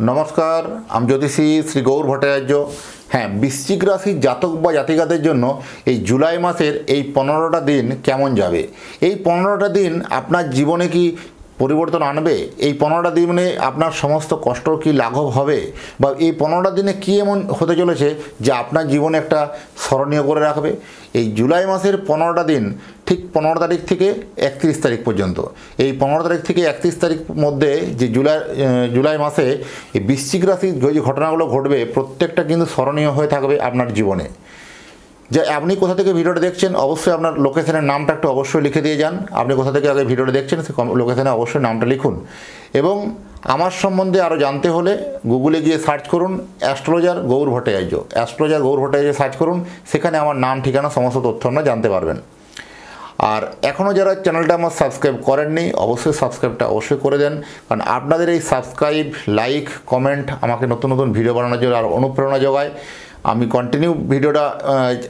নমস্কার, আমি জ্যোতিষী শ্রী গৌর ভট্টাচার্য। হ্যাঁ, বৃশ্চিক রাশির জাতক বা জাতিকাদের জন্য এই জুলাই মাসের এই 15টা দিন কেমন যাবে, এই 15টা দিন আপনার জীবনে কি পরিবর্তন আনবে, এই 15টা দিনে আপনার সমস্ত কষ্ট কি লাঘব হবে, বা এই 15টা দিনে কী এমন হতে চলেছে যে আপনার জীবনে একটা স্মরণীয় করে রাখবে। এই জুলাই মাসের 15টা দিন ঠিক 15 তারিখ থেকে 31 তারিখ পর্যন্ত, এই 15 তারিখ থেকে 31 তারিখ মধ্যে যে জুলাই মাসে এই বৃশ্চিক রাশির যে ঘটনাগুলো ঘটবে প্রত্যেকটা কিন্তু স্মরণীয় হয়ে থাকবে আপনার জীবনে। যে আপনি কোথা থেকে ভিডিওটা দেখছেন অবশ্যই আপনার লোকেশনের নামটা একটু অবশ্যই লিখে দিয়ে যান। আপনি কোথা থেকে আগে ভিডিওটা দেখছেন সে লোকেশনে অবশ্যই নামটা লিখুন। এবং আমার সম্বন্ধে আরও জানতে হলে গুগলে গিয়ে সার্চ করুন astrologer Gour Bhattacharya, astrologer Gour Bhattacharya search করুন, সেখানে আমার নাম ঠিকানা সমস্ত তথ্য আপনারা জানতে পারবেন। আর এখনও যারা চ্যানেলটা আমার সাবস্ক্রাইব করেননি অবশ্যই সাবস্ক্রাইবটা অবশ্যই করে দেন, কারণ আপনাদের এই সাবস্ক্রাইব, লাইক, কমেন্ট আমাকে নতুন নতুন ভিডিও বানানোর জন্য আরও অনুপ্রেরণা যোগায়। আমি কন্টিনিউ ভিডিওটা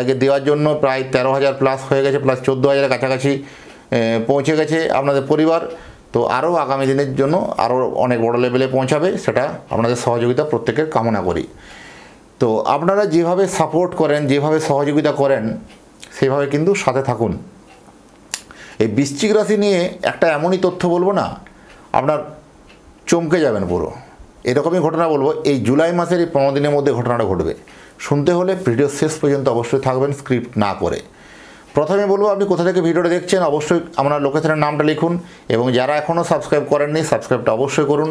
আগে দেওয়ার জন্য প্রায় 13,000 প্লাস হয়ে গেছে, প্লাস 14,000 কাছাকাছি পৌঁছে গেছে আপনাদের পরিবার। তো আরও আগামী দিনের জন্য আরও অনেক বড় লেভেলে পৌঁছাবে, সেটা আপনাদের সহযোগিতা প্রত্যেকের কামনা করি। তো আপনারা যেভাবে সাপোর্ট করেন, যেভাবে সহযোগিতা করেন সেভাবে কিন্তু সাথে থাকুন। এই বৃশ্চিক রাশি নিয়ে একটা এমনই তথ্য বলবো না, আপনার চমকে যাবেন পুরো। এরকমই ঘটনা বলবো, এই জুলাই মাসের এই 15 দিনের মধ্যে ঘটনাটা ঘটবে। শুনতে হলে ভিডিও শেষ পর্যন্ত অবশ্যই থাকবেন, স্ক্রিপ্ট না করে। প্রথমে বলবো আপনি কোথা থেকে ভিডিওটা দেখছেন অবশ্যই আপনার লোকেশনের নামটা লিখুন, এবং যারা এখনও সাবস্ক্রাইব করেননি সাবস্ক্রাইবটা অবশ্যই করুন।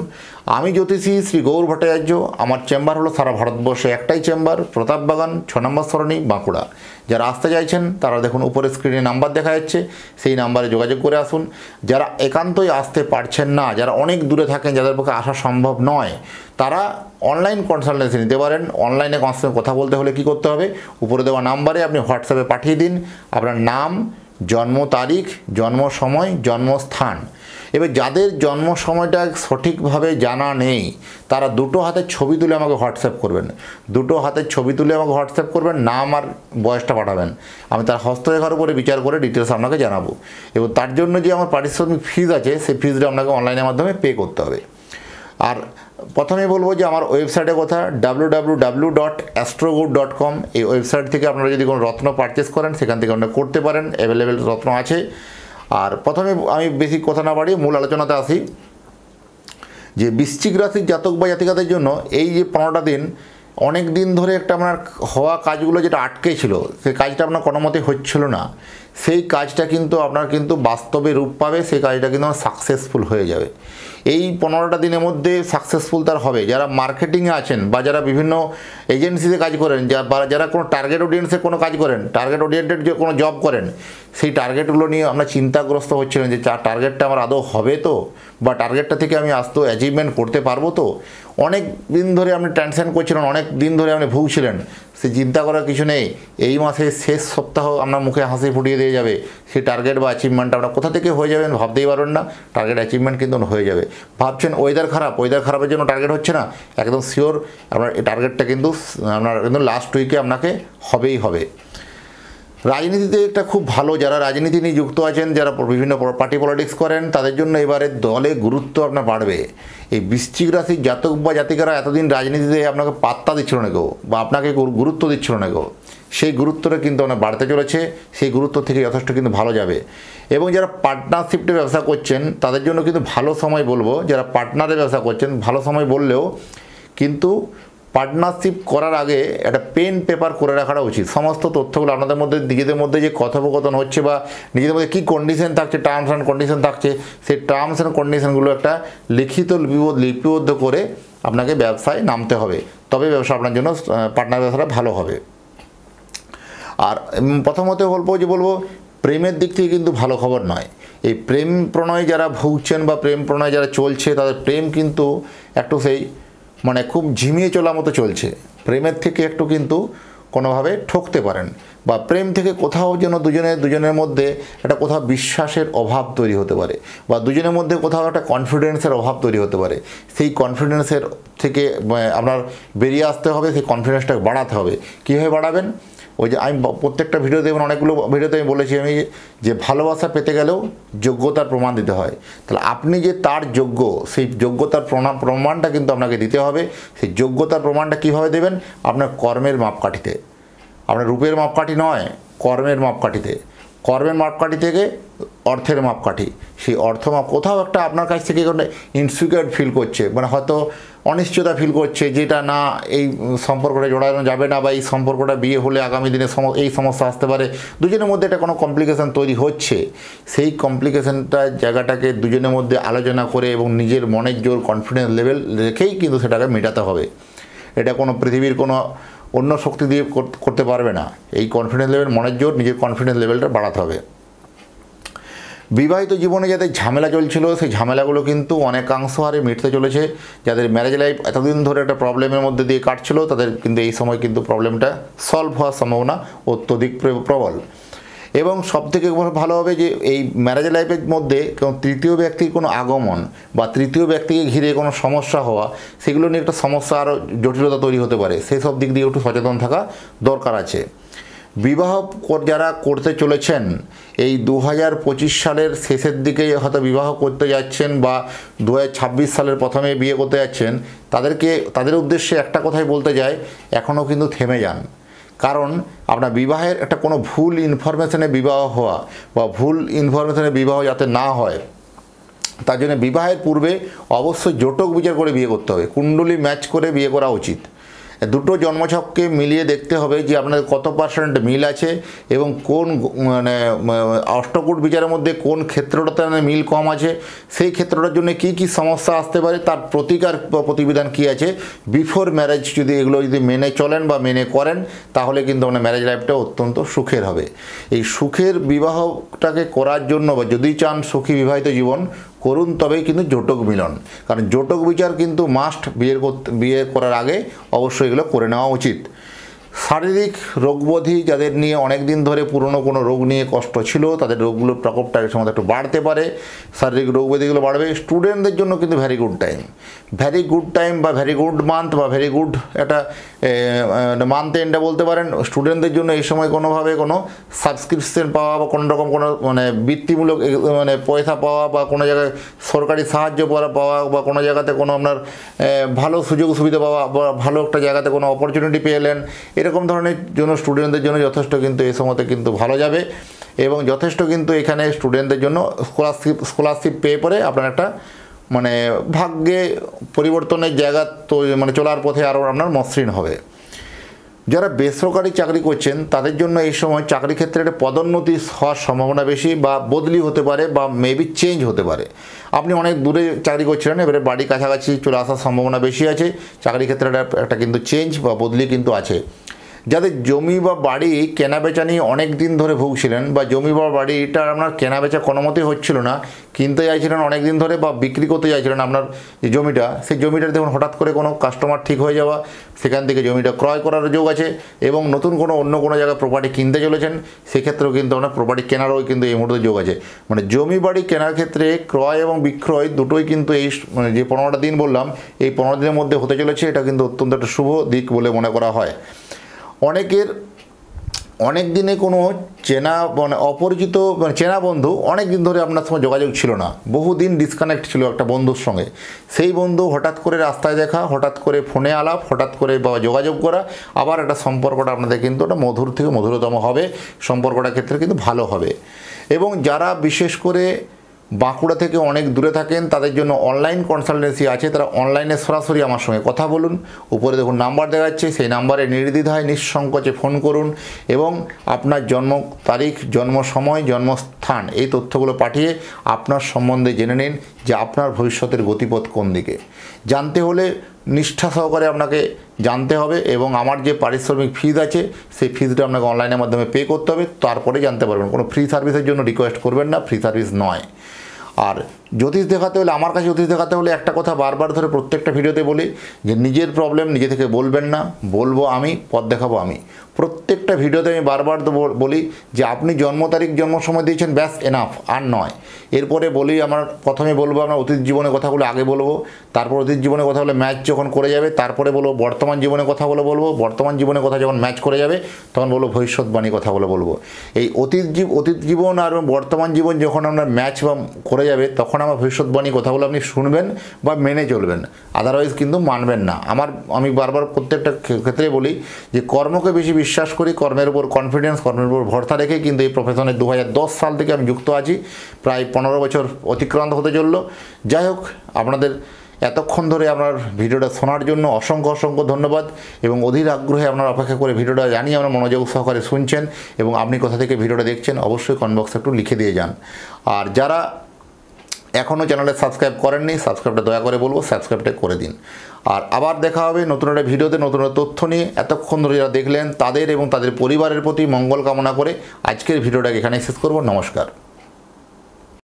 আমি জ্যোতিষী শ্রী গৌর ভট্টাচার্য, আমার চেম্বার হলো সারা ভারতবর্ষে একটাই চেম্বার, প্রতাপবাগান 6 নম্বর সরণি, বাঁকুড়া। যারা আসতে চাইছেন তারা দেখুন উপরে স্ক্রিনে নাম্বার দেখা যাচ্ছে, সেই নাম্বারে যোগাযোগ করে আসুন। যারা একান্তই আসতে পারছেন না, যারা অনেক দূরে থাকেন, যাদের পক্ষে আসা সম্ভব নয়, তারা অনলাইন কনসালটেন্সি নিতে পারেন। অনলাইনে কথা বলতে হলে কি করতে হবে, উপরে দেওয়া নাম্বারে আপনি হোয়াটসঅ্যাপে পাঠিয়ে দিন আপনার নাম, জন্ম তারিখ, জন্ম সময়, জন্মস্থান। এবার যাদের জন্ম সময়টা সঠিকভাবে জানা নেই তারা দুটো হাতের ছবি তুলে আমাকে হোয়াটসঅ্যাপ করবেন, দুটো হাতের ছবি তুলে আমাকে হোয়াটসঅ্যাপ করবেন, নাম আর বয়সটা পাঠাবেন। আমি তার হস্তরেখার উপরে বিচার করে ডিটেলস আপনাকে জানাবো, এবং তার জন্য যে আমার পারিশ্রমিক ফিজ আছে সেই ফিজটা আপনাকে অনলাইনের মাধ্যমে পে করতে হবে। আর প্রথমে বলবো যে আমার ওয়েবসাইটের কথা www.astrogood.com। এই ওয়েবসাইট থেকে আপনারা যদি কোনো রত্ন পারচেস করেন সেখান থেকে আপনারা করতে পারেন, অ্যাভেলেবেল রত্ন আছে। আর প্রথমে আমি বেশি কথা না বাড়িয়ে মূল আলোচনাতে আসি, যে বৃশ্চিক রাশির জাতক বা জাতিকাদের জন্য এই যে 15টা দিন, অনেক দিন ধরে একটা আপনার হওয়া কাজগুলো যেটা আটকে ছিল, সেই কাজটা আপনার কোনো মতে হচ্ছিল না, সেই কাজটা কিন্তু আপনার কিন্তু বাস্তবে রূপ পাবে, সেই কাজটা কিন্তু সাকসেসফুল হয়ে যাবে। এই 15টা দিনের মধ্যে সাকসেসফুল তার হবে যারা মার্কেটিংয়ে আছেন, বা যারা বিভিন্ন এজেন্সিতে কাজ করেন, বা যারা কোনো টার্গেট অডিয়েন্সে কোনো কাজ করেন, টার্গেট ওরিয়েন্টেড যে কোনো জব করেন, সেই টার্গেটগুলো নিয়ে আমরা চিন্তাগ্রস্ত হচ্ছিলেন যে টার্গেটটা আমার আদৌ হবে তো, বা টার্গেটটা থেকে আমি আদৌ অ্যাচিভমেন্ট করতে পারবো তো। অনেক দিন ধরে আপনি টেনশন করছিলেন, অনেক দিন ধরে আপনি ভুগছিলেন, সে চিন্তা করার কিছু নেই। এই মাসের শেষ সপ্তাহ আপনার মুখে হাসি ফুটিয়ে দিয়ে যাবে। সেই টার্গেট বা অ্যাচিভমেন্টটা আপনার কোথা থেকে হয়ে যাবেন ভাবতেই পারবেন না, টার্গেট অ্যাচিভমেন্ট কিন্তু হয়ে যাবে। ভাবছেন ওয়েদার খারাপ, ওয়েদার খারাপের জন্য টার্গেট হচ্ছে না, একদম শিওর আপনার এই টার্গেটটা কিন্তু আপনার একদম লাস্ট উইকে আপনাকে হবেই হবে। রাজনীতিতে একটা খুব ভালো, যারা রাজনীতি নিয়ে যুক্ত আছেন, যারা বিভিন্ন পার্টি পলিটিক্স করেন, তাদের জন্য এবারে দলে গুরুত্ব আপনার বাড়বে। এই বৃশ্চিক রাশির জাতক বা জাতিকারা এতদিন রাজনীতিতে আপনাকে পাত্তা দিচ্ছিল না কেউ, বা আপনাকে গুরুত্ব দিচ্ছিল না কেউ, সেই গুরুত্বটা কিন্তু অনেক বাড়তে চলেছে, সেই গুরুত্ব থেকে যথেষ্ট কিন্তু ভালো যাবে। এবং যারা পার্টনারশিপে ব্যবসা করছেন তাদের জন্য কিন্তু ভালো সময় বলবো, যারা পার্টনারে ব্যবসা করছেন ভালো সময় বললেও কিন্তু পার্টনারশিপ করার আগে একটা পেন পেপার করে রাখাটা উচিত। সমস্ত তথ্যগুলো আপনাদের মধ্যে নিজেদের মধ্যে যে কথোপকথন হচ্ছে, বা নিজেদের মধ্যে কী কন্ডিশন থাকছে, টার্মস অ্যান্ড কন্ডিশন থাকছে, সেই টার্মস অ্যান্ড কন্ডিশনগুলো একটা লিখিত লিপিবদ্ধ করে আপনাকে ব্যবসায় নামতে হবে, তবে ব্যবসা আপনার জন্য পার্টনার ব্যবসাটা ভালো হবে। আর প্রথমত বলবো প্রেমের দিক থেকে কিন্তু ভালো খবর নয়। এই প্রেম প্রণয় যারা ভুগছেন বা প্রেম প্রণয় যারা চলছে, তাদের প্রেম কিন্তু একটু সেই মানে খুব ঝিমিয়ে চলার মতো চলছে। প্রেমের থেকে একটু কিন্তু কোনোভাবে ঠকতে পারেন, বা প্রেম থেকে কোথাও যেন দুজনের মধ্যে একটা কোথাও বিশ্বাসের অভাব তৈরি হতে পারে, বা দুজনের মধ্যে কোথাও একটা কনফিডেন্সের অভাব তৈরি হতে পারে। সেই কনফিডেন্সের থেকে আপনার বেরিয়ে আসতে হবে, সেই কনফিডেন্সটাকে বাড়াতে হবে। কীভাবে বাড়াবেন? ওই যে আমি প্রত্যেকটা ভিডিও দেখবেন, অনেকগুলো ভিডিওতে আমি বলেছি আমি যে ভালোবাসা পেতে গেলেও যোগ্যতার প্রমাণ দিতে হয়। তাহলে আপনি যে তার যোগ্য, সেই যোগ্যতার প্রমাণটা কিন্তু আপনাকে দিতে হবে। সেই যোগ্যতার প্রমাণটা কীভাবে দেবেন? আপনার কর্মের মাপকাঠিতে, আপনার রূপের মাপকাঠি নয়, কর্মের মাপকাঠিতে। কর্মের মাপকাঠি থেকে অর্থের মাপকাঠি, সেই অর্থ মাপ কোথাও একটা আপনার কাছ থেকে কোনো ইনসিকিউর ফিল করছে, মানে হয়তো অনিশ্চয়তা ফিল করছে, যেটা না এই সম্পর্কটা জোড়ানো যাবে না, বা এই সম্পর্কটা বিয়ে হলে আগামী দিনে এই সমস্যা আসতে পারে, দুজনের মধ্যে একটা কোনো কমপ্লিকেশান তৈরি হচ্ছে। সেই কমপ্লিকেশানটা জায়গাটাকে দুজনের মধ্যে আলোচনা করে এবং নিজের মনের জোর কনফিডেন্স লেভেল রেখেই কিন্তু সেটাকে মেটাতে হবে। এটা কোনো পৃথিবীর কোনো অন্য শক্তি দিয়ে করতে পারবে না। এই কনফিডেন্স লেভেল, মনের জোর, নিজের কনফিডেন্স লেভেলটা বাড়াতে হবে। বিবাহিত জীবনে যাদের ঝামেলা চলছিল, সেই ঝামেলাগুলো কিন্তু অনেকাংশ হারে মিটতে চলেছে। যাদের ম্যারেজ লাইফ এতদিন ধরে একটা প্রবলেমের মধ্যে দিয়ে কাটছিল, তাদের কিন্তু এই সময় কিন্তু প্রবলেমটা সলভ হওয়ার সম্ভাবনা অত্যধিক প্রবল। এবং সবথেকে ভালো হবে যে এই ম্যারেজ লাইফের মধ্যে কোনো তৃতীয় ব্যক্তির কোনো আগমন বা তৃতীয় ব্যক্তিকে ঘিরে কোনো সমস্যা হওয়া, সেগুলো নিয়ে একটা সমস্যা আরও জটিলতা তৈরি হতে পারে। সেই সব দিক দিয়ে একটু সচেতন থাকা দরকার আছে। বিবাহ যারা করতে চলেছেন, এই 2025 সালের শেষের দিকে হয়তো বিবাহ করতে যাচ্ছেন বা 2026 সালের প্রথমে বিয়ে করতে যাচ্ছেন, তাদের উদ্দেশ্যে একটা কথাই বলতে যায়, এখনও কিন্তু থেমে যান। কারণ আপনার বিবাহের একটা কোনো ভুল ইনফরমেশনে বিবাহ হওয়া বা ভুল ইনফরমেশনে বিবাহ যাতে না হয়, তার জন্য বিবাহের পূর্বে অবশ্যই জটক বিচার করে বিয়ে করতে হবে। কুণ্ডলী ম্যাচ করে বিয়ে করা উচিত। দুটো জন্মছককে মিলিয়ে দেখতে হবে যে আপনাদের কত পার্সেন্ট মিল আছে এবং কোন মানে অষ্টকূট বিচারের মধ্যে কোন ক্ষেত্রটাতে মিল কম আছে, সেই ক্ষেত্রটার জন্য কি কি সমস্যা আসতে পারে, তার প্রতিকার প্রতিবিধান কী আছে। বিফোর ম্যারেজ যদি এগুলো যদি মেনে চলেন বা মেনে করেন, তাহলে কিন্তু আপনার ম্যারেজ লাইফটা অত্যন্ত সুখের হবে। এই সুখের বিবাহটাকে করার জন্য বা যদি চান সুখী বিবাহিত জীবন করুন, তবেই কিন্তু জটক মিলন। কারণ জটক বিচার কিন্তু মাস্ট বিয়ে করার আগে অবশ্যই এগুলো করে নেওয়া উচিত। শারীরিক রোগব্যাধি যাদের নিয়ে অনেক দিন ধরে পুরনো কোনো রোগ নিয়ে কষ্ট ছিল, তাদের রোগগুলোর প্রকোপটা এই সময় একটু বাড়তে পারে, শারীরিক রোগব্যাধিগুলো বাড়বে। স্টুডেন্টদের জন্য কিন্তু ভ্যারি গুড টাইম বা ভ্যারি গুড মান্থ বা ভ্যারি গুড একটা মান্থ এন্ডে বলতে পারেন। স্টুডেন্টদের জন্য এই সময় কোনোভাবে কোনো সাবস্ক্রিপশন পাওয়া বা কোনো রকম কোনো মানে বৃত্তিমূলক মানে পয়সা পাওয়া বা কোনো জায়গায় সরকারি সাহায্য পাওয়া বা কোনো জায়গাতে কোনো আপনার ভালো সুযোগ সুবিধা পাওয়া বা ভালো একটা জায়গাতে কোনো অপরচুনিটি পেলেন, এরকম ধরনের জন্য স্টুডেন্টদের জন্য যথেষ্ট কিন্তু এই সময়তে কিন্তু ভালো যাবে। এবং যথেষ্ট কিন্তু এখানে স্টুডেন্টদের জন্য স্কলারশিপ পেয়ে পরে আপনার একটা মানে ভাগ্যে পরিবর্তনের জায়গা তো মানে চলার পথে আরও আপনার মসৃণ হবে। যারা বেসরকারি চাকরি করছেন, তাদের জন্য এই সময় চাকরি ক্ষেত্রে একটা পদোন্নতি হওয়ার সম্ভাবনা বেশি বা বদলি হতে পারে বা মেবি চেঞ্জ হতে পারে। আপনি অনেক দূরে চাকরি করছিলেন, এবারে বাড়ি কাছাকাছি চলে আসার সম্ভাবনা বেশি আছে। চাকরি ক্ষেত্রে একটা কিন্তু চেঞ্জ বা বদলি কিন্তু আছে। যাদের জমি বা বাড়ি কেনাবেচা নিয়ে অনেক দিন ধরে ভুগছিলেন বা জমি বা বাড়িটা আপনার কেনাবেচা কোনো মতেই হচ্ছিল না, কিনতে চাইছিলেন অনেক দিন ধরে বা বিক্রি করতে চাইছিলেন আপনার যে জমিটা, সেই জমিটার দেখুন হঠাৎ করে কোনো কাস্টমার ঠিক হয়ে যাওয়া, সেখান থেকে জমিটা ক্রয় করার যোগ আছে। এবং নতুন অন্য কোনো জায়গায় প্রপার্টি কিনতে চলেছেন, সেক্ষেত্রেও কিন্তু আপনার প্রপার্টি কেনারও কিন্তু এই মুহূর্তে যোগ আছে। মানে জমি বাড়ি কেনার ক্ষেত্রে ক্রয় এবং বিক্রয় দুটোই কিন্তু এই মানে যে 15টা দিন বললাম, এই 15 দিনের মধ্যে হতে চলেছে। এটা কিন্তু অত্যন্ত একটা শুভ দিক বলে মনে করা হয়। অনেকের অনেক দিনে কোনো চেনা মানে অপরিচিত মানে চেনা বন্ধু অনেক দিন ধরে আপনার সঙ্গে যোগাযোগ ছিল না, বহুদিন ডিসকানেক্ট ছিল একটা বন্ধুর সঙ্গে, সেই বন্ধু হঠাৎ করে রাস্তায় দেখা, হঠাৎ করে ফোনে আলাপ, হঠাৎ করে বা যোগাযোগ করা, আবার একটা সম্পর্কটা আপনাদের কিন্তু একটা মধুর থেকে মধুরতম হবে, সম্পর্কটার ক্ষেত্রে কিন্তু ভালো হবে। এবং যারা বিশেষ করে বাঁকুড়া থেকে অনেক দূরে থাকেন, তাদের জন্য অনলাইন কনসালটেন্সি আছে। তারা অনলাইনে সরাসরি আমার সঙ্গে কথা বলুন। উপরে দেখুন নাম্বার দেওয়া যাচ্ছে, সেই নাম্বারে নির্দ্বিধায় নিঃসংকোচে ফোন করুন এবং আপনার জন্ম তারিখ, জন্ম সময়, জন্মস্থান এই তথ্যগুলো পাঠিয়ে আপনার সম্বন্ধে জেনে নিন যে আপনার ভবিষ্যতের গতিপথ কোন দিকে। জানতে হলে নিষ্ঠা সহকারে আপনাকে জানতে হবে এবং আমার যে পারিশ্রমিক ফিজ আছে, সেই ফিজটা আপনাকে অনলাইনের মাধ্যমে পে করতে হবে, তারপরে জানতে পারবেন। কোনো ফ্রি সার্ভিসের জন্য রিকোয়েস্ট করবেন না, ফ্রি সার্ভিস নয়। আর জ্যোতিষ দেখাতে হলে, আমার কাছে জ্যোতিষ দেখাতে হলে একটা কথা বারবার ধরে প্রত্যেকটা ভিডিওতে বলি যে নিজের প্রবলেম নিজে থেকে বলবেন না, বলবো আমি, পথ দেখাবো আমি। প্রত্যেকটা ভিডিওতে আমি বারবার তো বলি যে আপনি জন্ম তারিখ জন্ম সময় দিয়েছেন, ব্যাস এনাফ, আর নয়। এরপরে বলি আমার প্রথমে বলবো আমরা অতীত জীবনের কথাগুলো আগে বলবো, তারপর অতীত জীবনের কথা বলে ম্যাচ যখন করে যাবে তারপরে বলবো বর্তমান জীবনের কথাগুলো বলবো, বর্তমান জীবনের কথা যখন ম্যাচ করে যাবে তখন বলবো ভবিষ্যৎবাণী কথাগুলো বলবো। এই অতীত জীবন আর বর্তমান জীবন যখন আমরা ম্যাচ বা করে যাবে তখন আমার ভবিষ্যৎবাণী কথাগুলো আপনি শুনবেন বা মেনে চলবেন, আদারওয়াইজ কিন্তু মানবেন না। আমি বারবার প্রত্যেকটা ক্ষেত্রে বলি যে কর্মকে বেশি বিশ্বাস করি, কর্মের উপর কনফিডেন্স, কর্মের উপর ভরসা রেখে কিন্তু এই প্রফেশনে 2010 সাল থেকে আমি যুক্ত আছি, প্রায় 15 বছর অতিক্রান্ত হতে চলল। যাই হোক, আপনাদের এতক্ষণ ধরে আপনার ভিডিওটা শোনার জন্য অসংখ্য অসংখ্য ধন্যবাদ এবং অধীর আগ্রহে আপনারা অপেক্ষা করে ভিডিওটা জানি আমরা মনোযোগ সহকারে শুনছেন এবং আপনি কোথা থেকে ভিডিওটা দেখছেন অবশ্যই কমেন্ট বক্সে একটু লিখে দিয়ে যান। আর যারা এখনও চ্যানেলে সাবস্ক্রাইব করেননি, সাবস্ক্রাইবটা দয়া করে বলবো সাবস্ক্রাইবটা করে দিন। আর আবার দেখা হবে নতুন একটা ভিডিওতে নতুন একটা তথ্য নিয়ে। এতক্ষণ ধরে যারা দেখলেন তাদের এবং তাদের পরিবারের প্রতি মঙ্গল কামনা করে আজকের ভিডিওটাকে এখানেই শেষ করব। নমস্কার।